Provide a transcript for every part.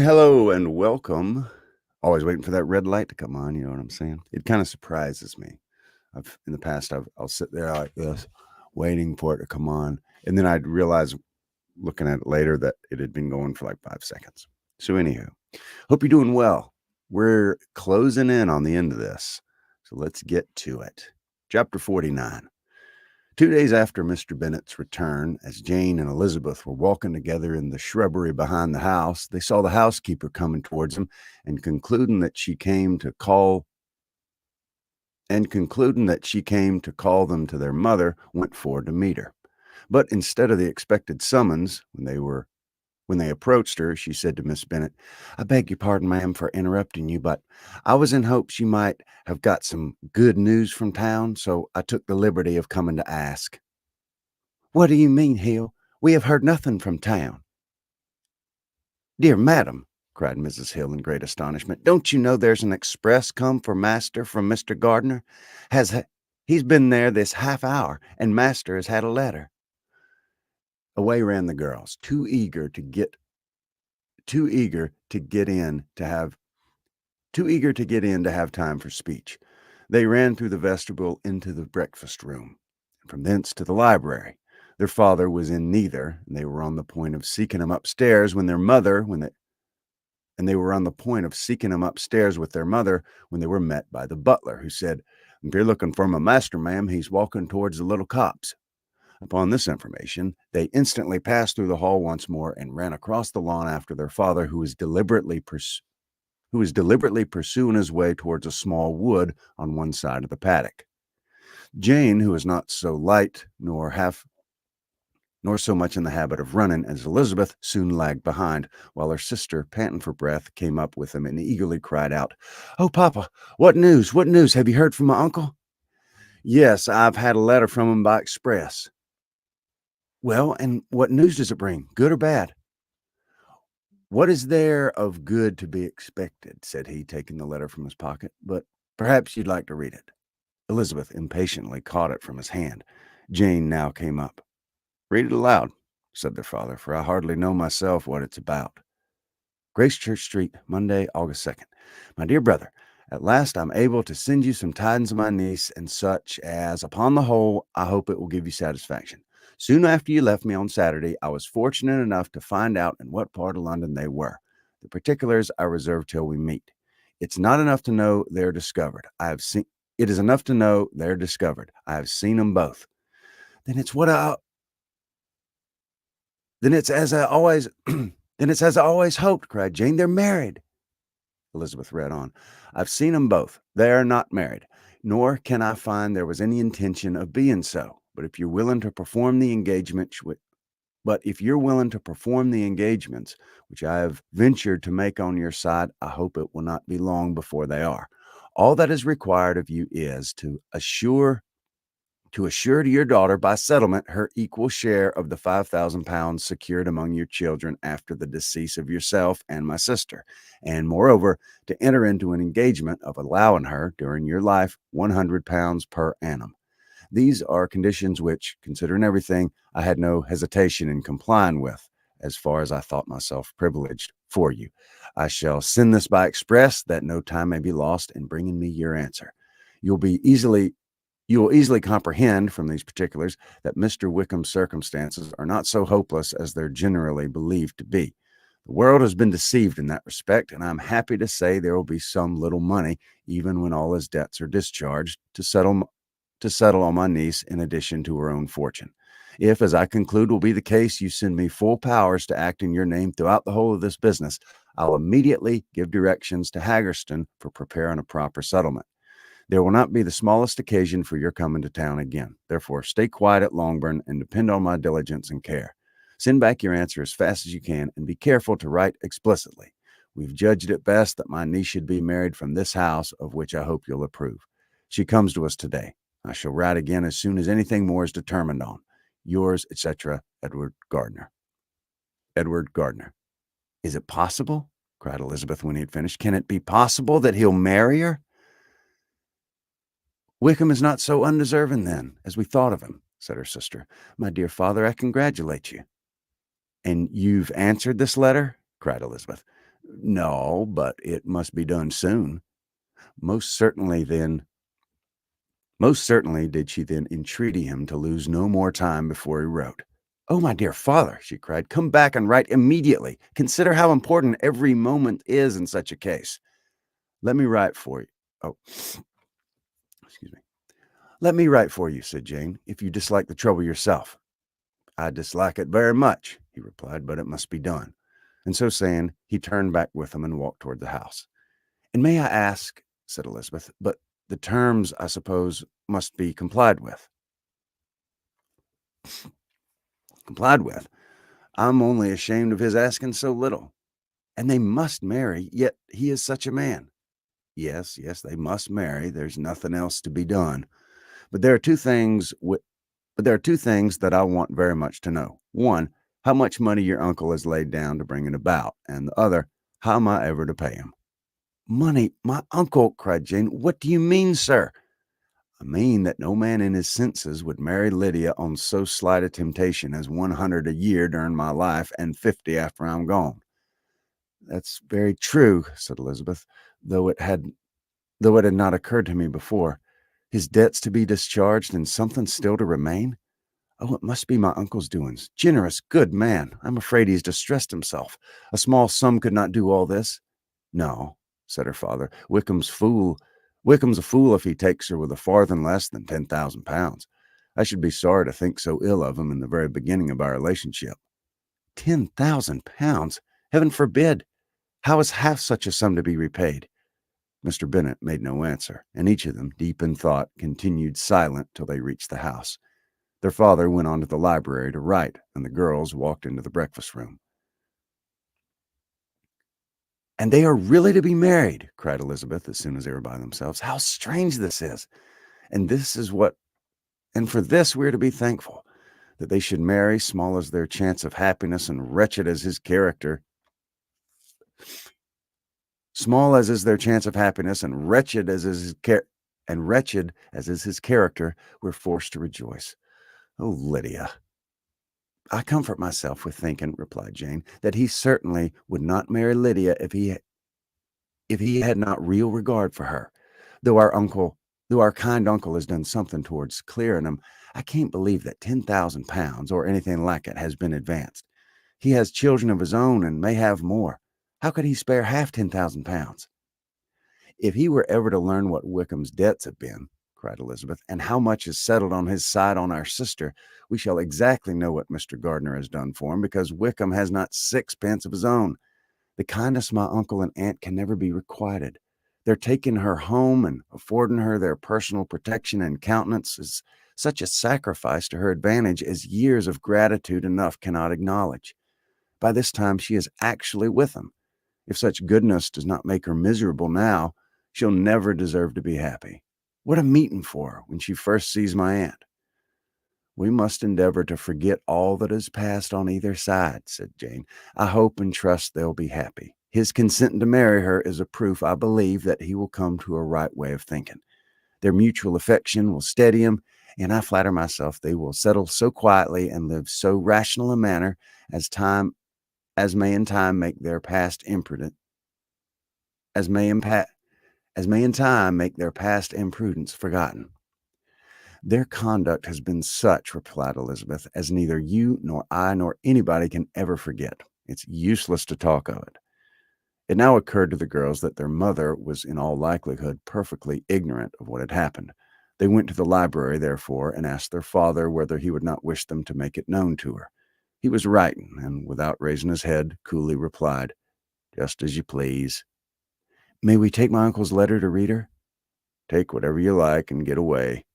Hello and welcome. Always waiting for that red light to come on, you know what I'm saying? It kind of surprises me. In the past, I'll sit there like this, waiting for it to come on, and then I'd realize, looking at it later, that it had been going for like 5 seconds. So anywho, hope you're doing well. We're closing in on the end of this, so let's get to it. Chapter 49. 2 days after Mr. Bennet's return, as Jane and Elizabeth were walking together in the shrubbery behind the house, they saw the housekeeper coming towards them, and concluding that she came to call them to their mother, went forward to meet her. But instead of the expected summons, when they approached her, she said to Miss Bennet, "I beg your pardon, ma'am, for interrupting you, but I was in hopes you might have got some good news from town, so I took the liberty of coming to ask." "What do you mean, Hill? We have heard nothing from town." "Dear madam," cried Mrs. Hill in great astonishment, "don't you know there's an express come for master from Mr. Gardner? He's been there this half hour, and master has had a letter." Away ran the girls, too eager to get in to have time for speech. They ran through the vestibule into the breakfast room, and from thence to the library. Their father was in neither, and they were on the point of seeking him upstairs with their mother when they were met by the butler, who said, "If you're looking for my master, ma'am, he's walking towards the little copse." Upon this information, they instantly passed through the hall once more and ran across the lawn after their father, who was deliberately pursuing his way towards a small wood on one side of the paddock. Jane, who was not so light nor so much in the habit of running as Elizabeth, soon lagged behind, while her sister, panting for breath, came up with them and eagerly cried out, "Oh, Papa, what news? What news? Have you heard from my uncle?" "Yes, I've had a letter from him by express." "Well, and what news does it bring, good or bad?" "What is there of good to be expected?" said he, taking the letter from his pocket, "but perhaps you'd like to read it." Elizabeth impatiently caught it from his hand. Jane now came up. "Read it aloud," said their father, "for I hardly know myself what it's about." "Gracechurch Street, Monday, August 2nd. My dear brother, at last I'm able to send you some tidings of my niece, and such as, upon the whole, I hope it will give you satisfaction. Soon after you left me on Saturday, I was fortunate enough to find out in what part of London they were. The particulars I reserve till we meet. It's not enough to know they're discovered. It is enough to know they're discovered. I have seen them both." Then it's as I always then it's as I always hoped," cried Jane. "They're married." Elizabeth read on. "I've seen them both. They are not married, nor can I find there was any intention of being so. But if you're willing to perform the engagements which I have ventured to make on your side, I hope it will not be long before they are. All that is required of you is to assure to your daughter by settlement her equal share of the £5,000 secured among your children after the decease of yourself and my sister, and moreover to enter into an engagement of allowing her during your life £100 per annum. These are conditions which, considering everything, I had no hesitation in complying with, as far as I thought myself privileged for you. I shall send this by express, that no time may be lost in bringing me your answer. You will easily comprehend from these particulars that Mr. Wickham's circumstances are not so hopeless as they're generally believed to be. The world has been deceived in that respect, and I'm happy to say there will be some little money, even when all his debts are discharged, to settle on my niece in addition to her own fortune. If, as I conclude will be the case, you send me full powers to act in your name throughout the whole of this business, I'll immediately give directions to Haggerston for preparing a proper settlement. There will not be the smallest occasion for your coming to town again. Therefore, stay quiet at Longbourn and depend on my diligence and care. Send back your answer as fast as you can, and be careful to write explicitly. We've judged it best that my niece should be married from this house, of which I hope you'll approve. She comes to us today. I shall write again as soon as anything more is determined on. Yours, etc., Edward Gardner. Edward Gardner. "Is it possible?" cried Elizabeth when he had finished. "Can it be possible that he'll marry her?" "Wickham is not so undeserving, then, as we thought of him," said her sister. "My dear father, I congratulate you." "And you've answered this letter?" cried Elizabeth. No, but it must be done soon. Most certainly then Most certainly did she then entreaty him to lose no more time before he wrote. "Oh, my dear father," she cried, "come back and write immediately. Consider how important every moment is in such a case. Let me write for you." Oh, excuse me. "Let me write for you," said Jane, "if you dislike the trouble yourself." "I dislike it very much," he replied, "but it must be done." And so saying, he turned back with him and walked toward the house. "And may I ask," said Elizabeth, "but the terms, I suppose, must be complied with." "Complied with? I'm only ashamed of his asking so little. And they must marry, yet he is such a man." "Yes, yes, they must marry. There's nothing else to be done. But there are two things that I want very much to know. One, how much money your uncle has laid down to bring it about, and the other, how am I ever to pay him?" "Money, my uncle!" cried Jane. "What do you mean, sir?" "I mean that no man in his senses would marry Lydia on so slight a temptation as 100 a year during my life and 50 after I'm gone." "That's very true," said Elizabeth, though it had not occurred to me before. "His debts to be discharged and something still to remain? Oh, it must be my uncle's doings. Generous, good man. I'm afraid he's distressed himself. A small sum could not do all this." "No," said her father. Wickham's a fool if he takes her with a farthing less than 10,000 pounds. I should be sorry to think so ill of him in the very beginning of our relationship." 10,000 pounds! Heaven forbid! How is half such a sum to be repaid?" Mr. Bennet made no answer, and each of them, deep in thought, continued silent till they reached the house. Their father went on to the library to write, and the girls walked into the breakfast room. "And they are really to be married!" cried Elizabeth as soon as they were by themselves. "How strange this is! And this is what and for this we are to be thankful, that they should marry, small as their chance of happiness and wretched as his character. Small as is their chance of happiness, and wretched as is his character, we're forced to rejoice. Oh, Lydia!" "I comfort myself with thinking," replied Jane, "that he certainly would not marry Lydia if he had not real regard for her. Though our kind uncle has done something towards clearing him, I can't believe that 10,000 pounds or anything like it has been advanced. He has children of his own and may have more. How could he spare half 10,000 pounds? "If he were ever to learn what Wickham's debts have been," cried Elizabeth, "and how much is settled on his side on our sister, we shall exactly know what Mr. Gardiner has done for him, because Wickham has not sixpence of his own. The kindness of my uncle and aunt can never be requited. Their taking her home and affording her their personal protection and countenance is such a sacrifice to her advantage as years of gratitude enough cannot acknowledge. By this time she is actually with them. If such goodness does not make her miserable now, she'll never deserve to be happy. What a meeting for her when she first sees my aunt." "We must endeavor to forget all that has passed on either side," said Jane. "I hope and trust they'll be happy. His consenting to marry her is a proof, I believe, that he will come to a right way of thinking. Their mutual affection will steady him, and I flatter myself they will settle so quietly and live so rational a manner as time as may in time make their past imprudent as may impa- as may in time make their past imprudence forgotten." "Their conduct has been such," replied Elizabeth, "as neither you nor I nor anybody can ever forget. It's useless to talk of it." It now occurred to the girls that their mother was in all likelihood perfectly ignorant of what had happened. They went to the library, therefore, and asked their father whether he would not wish them to make it known to her. He was writing, and without raising his head, coolly replied, "Just as you please." "May we take my uncle's letter to read her?" "Take whatever you like and get away."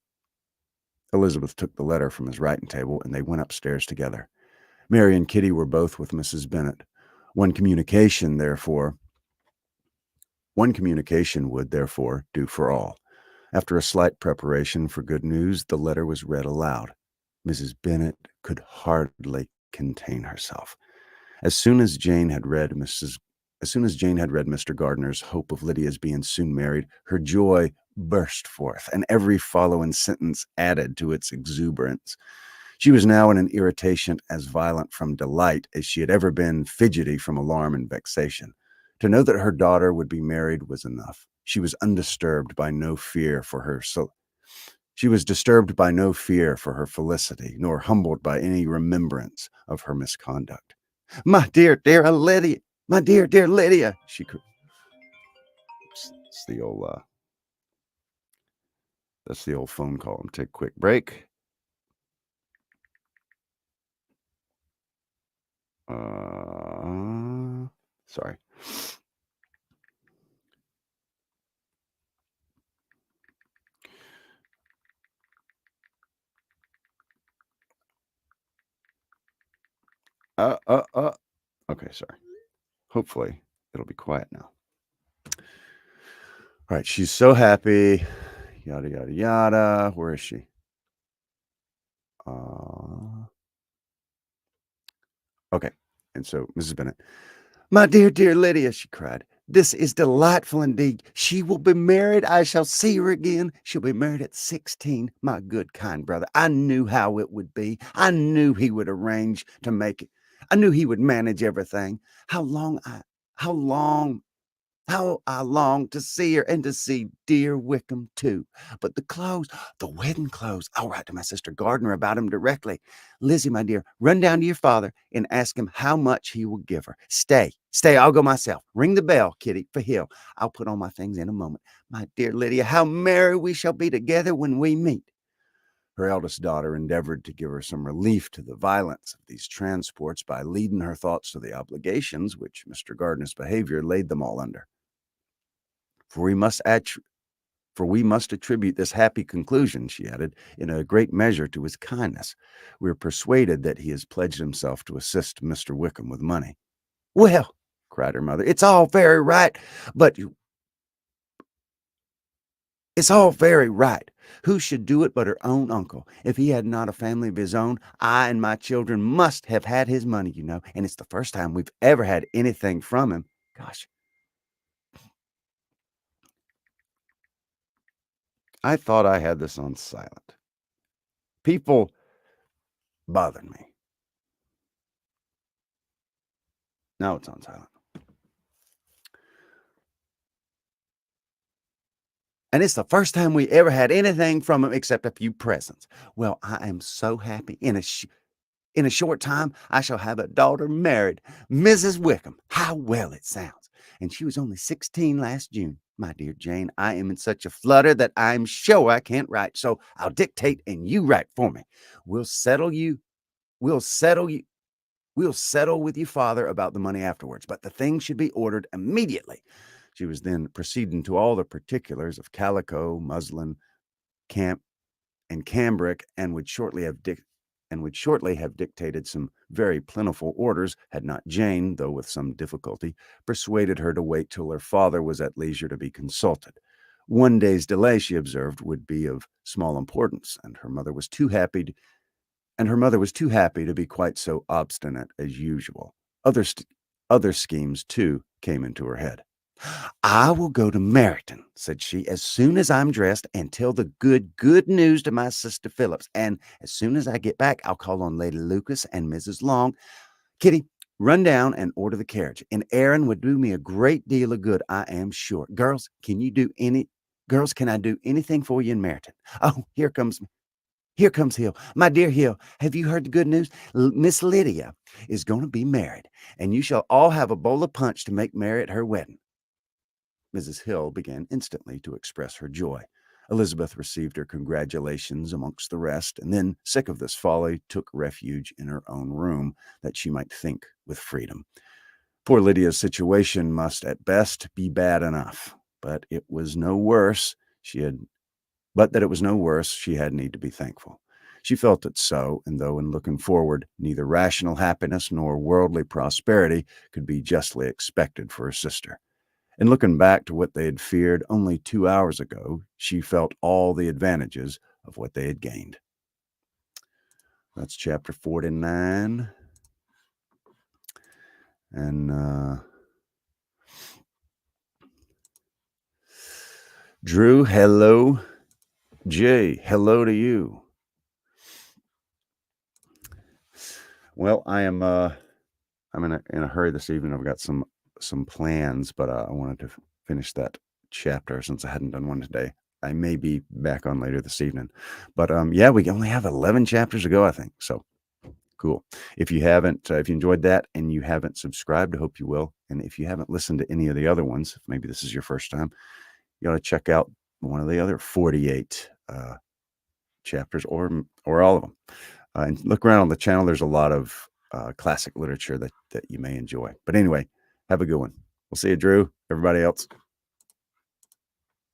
Elizabeth took the letter from his writing table, and they went upstairs together. Mary and Kitty were both with Mrs. Bennet. One communication, would, therefore, do for all. After a slight preparation for good news, the letter was read aloud. Mrs. Bennet could hardly contain herself. As soon as Jane had read Mr. Gardiner's hope of Lydia's being soon married, her joy burst forth, and every following sentence added to its exuberance. She was now in an irritation as violent from delight as she had ever been fidgety from alarm and vexation. To know that her daughter would be married was enough. She was undisturbed by no fear for her she was disturbed by no fear for her felicity, nor humbled by any remembrance of her misconduct. My dear, dear Lydia, my dear, dear Lydia, it's the old, that's the old phone call. I'm take a quick break. Sorry. Uh, uh, uh. Okay, sorry. Hopefully it'll be quiet now. All right, she's so happy. Yada, yada, yada. Where is she? Okay. And so Mrs. Bennet, my dear, dear Lydia, she cried, this is delightful indeed. She will be married. I shall see her again. She'll be married at 16. My good, kind brother. I knew how it would be. I knew he would arrange to make it. I knew he would manage everything. How long How I long to see her and to see dear Wickham too. But the wedding clothes, I'll write to my sister Gardner about 'em directly. Lizzie, my dear, run down to your father and ask him how much he will give her. Stay, I'll go myself. Ring the bell, Kitty, for Hill. I'll put on my things in a moment. My dear Lydia, how merry we shall be together when we meet. Her eldest daughter endeavored to give her some relief to the violence of these transports by leading her thoughts to the obligations which Mr. Gardner's behavior laid them all under. For we must attribute this happy conclusion, she added, in a great measure to his kindness. We are persuaded that he has pledged himself to assist Mr. Wickham with money. Well, cried her mother, it's all very right, but it's all very right. Who should do it but her own uncle? If he had not a family of his own, I and my children must have had his money, you know, and it's the first time we've ever had anything from him. Gosh, I thought I had this on silent. People bothered me. Now it's on silent. And it's the first time we ever had anything from him except a few presents. Well, I am so happy. In a short time, I shall have a daughter married, Mrs. Wickham. How well it sounds. And she was only 16 last June. My dear Jane, I am in such a flutter that I'm sure I can't write. So I'll dictate and you write for me. We'll settle you. We'll settle you. We'll settle with your father about the money afterwards, but the thing should be ordered immediately. She was then proceeding to all the particulars of calico, muslin, camp, and cambric, and would shortly have dictated some very plentiful orders, had not Jane, though with some difficulty, persuaded her to wait till her father was at leisure to be consulted. One day's delay, she observed, would be of small importance, and her mother was too happy to be quite so obstinate as usual. Other schemes, too, came into her head. I will go to Meryton, said she, as soon as I'm dressed and tell the good news to my sister Phillips. And as soon as I get back, I'll call on Lady Lucas and Mrs. Long. Kitty, run down and order the carriage. An errand would do me a great deal of good, I am sure. Girls, can I do anything for you in Meryton? Oh, here comes Hill. My dear Hill, have you heard the good news? Miss Lydia is going to be married, and you shall all have a bowl of punch to make merry at her wedding. Mrs. Hill began instantly to express her joy. Elizabeth received her congratulations amongst the rest, and then, sick of this folly, took refuge in her own room that she might think with freedom. Poor Lydia's situation must at best be bad enough, but it was no worse. That it was no worse, she had need to be thankful. She felt it so, and though in looking forward, neither rational happiness nor worldly prosperity could be justly expected for her sister. In looking back to what they had feared only 2 hours ago, she felt all the advantages of what they had gained. That's chapter 49. And Drew, hello. Jay, hello to you. Well, I'm in a hurry this evening. I've got some plans, but I wanted to finish that chapter since I hadn't done one today. I may be back on later this evening, but yeah, we only have 11 chapters to go, I think. So cool. If you enjoyed that and you haven't subscribed, I hope you will. And if you haven't listened to any of the other ones, if maybe this is your first time, you ought to check out one of the other 48 chapters, or all of them. And look around on the channel. There's a lot of classic literature that you may enjoy. But anyway, have a good one. We'll see you, Drew. Everybody else.